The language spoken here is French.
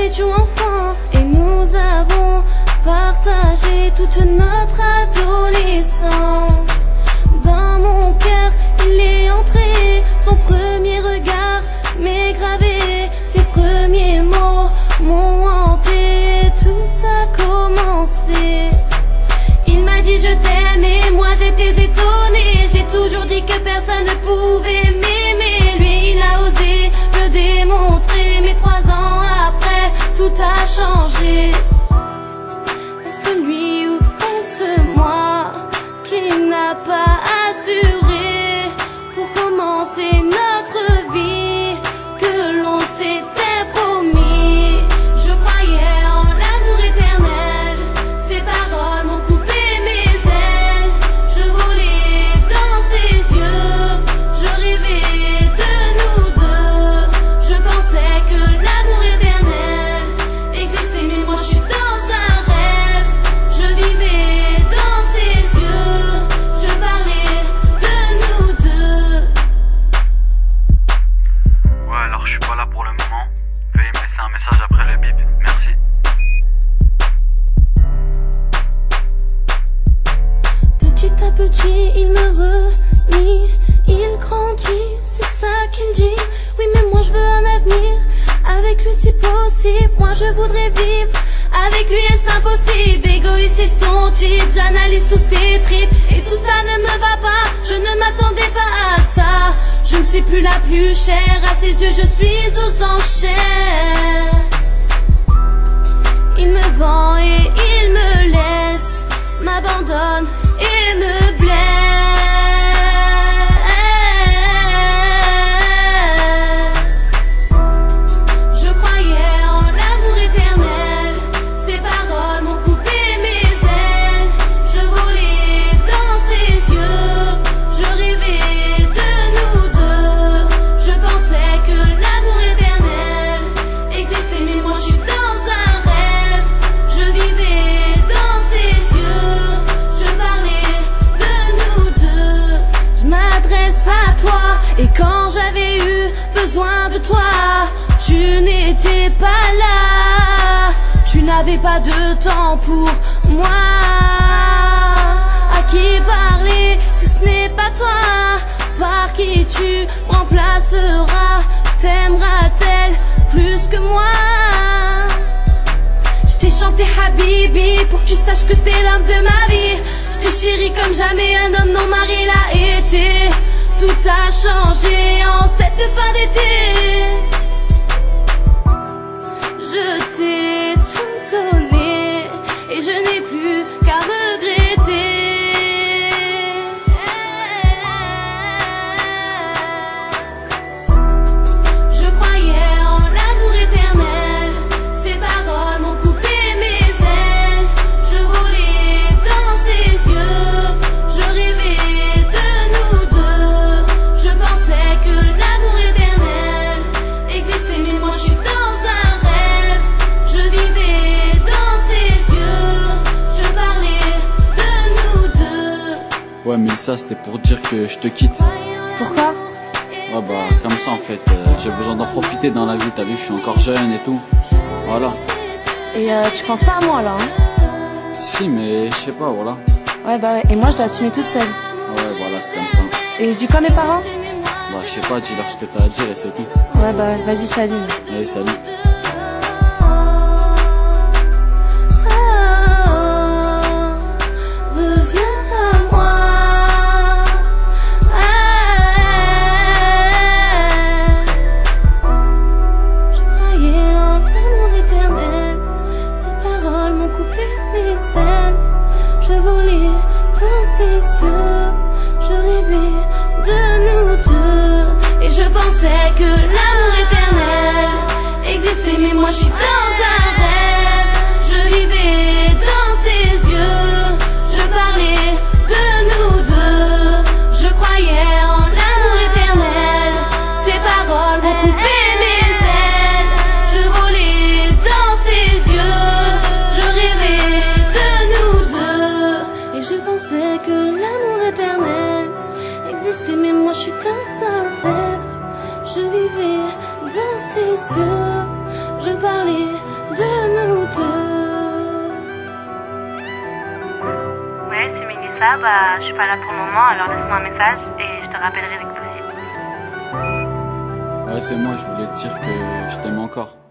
étions enfants et nous avons partagé toute notre adolescence. Dans mon cœur, il est entré, son premier regard m'est gravé, ses premiers mots m'ont hanté, tout a commencé. Il m'a dit je t'aime et moi j'étais étonnée, j'ai toujours dit que personne ne pouvait m'aimer. Lui il a osé le démontrer, mais 3 ans après tout a changé. Est-ce lui ou est-ce moi qui n'a pas assuré pour commencer notre vie que l'on s'était promis? Je croyais en l'amour éternel, ses paroles m'ont coupé mes ailes. Je volais dans ses yeux, je rêvais de nous deux. Je pensais que l'amour éternel existait, mais moi je suis dans un rêve. Je vivais dans ses yeux, je parlais de nous deux. Ouais, alors je suis pas là pour le moment. Veuillez me laisser un message après le bip. Merci. Petit à petit, il me renie, il grandit, c'est ça qu'il dit. Oui, mais moi je veux un avenir avec lui si possible. Moi je voudrais vivre avec lui, est-ce impossible? Égoïste et son type, j'analyse tous ses tripes et tout ça ne me va pas. Je ne m'attendais pas à ça. Je ne suis plus la plus chère, à ses yeux je suis aux enchères. Il me vend et il me laisse, m'abandonne et me blesse. Je croyais en l'amour éternel, ses paroles m'ont coupé mes ailes. Je volais dans ses yeux, je rêvais de nous deux. Je pensais que l'amour éternel existait, mais moi je suis dans un rêve. Je vivais dans ses yeux, je parlais de nous deux. Je m'adresse à toi et quand j'avais eu besoin de toi, tu n'étais pas là. Tu n'avais pas de temps pour moi. À qui parler si ce n'est pas toi? Par qui tu remplaceras? T'aimeras-t-elle plus que moi? Je t'ai chanté Habibi pour que tu saches que t'es l'homme de ma vie. Je t'ai chéri comme jamais un homme non marié l'a été. Tout a changé en cette fin d'été. Je t'ai tout donné et je n'ai plus qu'à regretter. Je croyais en l'amour éternel, ses paroles m'ont coupé mes ailes. Je volais dans ses yeux, je rêvais de nous deux. Je pensais que l'amour éternel existait, mais moi je suis dans un rêve. Je vivais dans ses yeux, je parlais de nous deux. Ouais, mais ça c'était pour dire que je te quitte. Pourquoi? Ouais, bah comme ça en fait, j'ai besoin d'en profiter dans la vie, t'as vu, je suis encore jeune et tout. Voilà. Et tu penses pas à moi là, hein? Si, mais je sais pas, voilà. Ouais, bah ouais. Et moi je dois assumer toute seule. Ouais, voilà, c'est comme ça. Et je dis quoi à mes parents? Bah je sais pas, dis-leur ce que t'as à dire et c'est tout. Ouais, bah vas-y, salut. Allez, salut. Reviens à moi. Je croyais en l'amour éternel, ses paroles m'ont coupé mes ailes. Je volais dans ses yeux, je rêvais de nous deux. Et je pensais que l'amour éternel existait, mais moi je suis dans un rêve. Je vivais dans ses yeux, je parlais de nous deux. Je croyais en l'amour éternel, ses paroles m'ont coupé mes ailes. Je volais dans ses yeux, je rêvais de nous deux. Et je pensais que l'amour éternel existait, mais moi je suis dans un rêve. Je vivais dans ses yeux, je parlais ça, bah je suis pas là pour le moment, alors laisse-moi un message et je te rappellerai dès que possible. Ouais, c'est moi, je voulais te dire que je t'aime encore.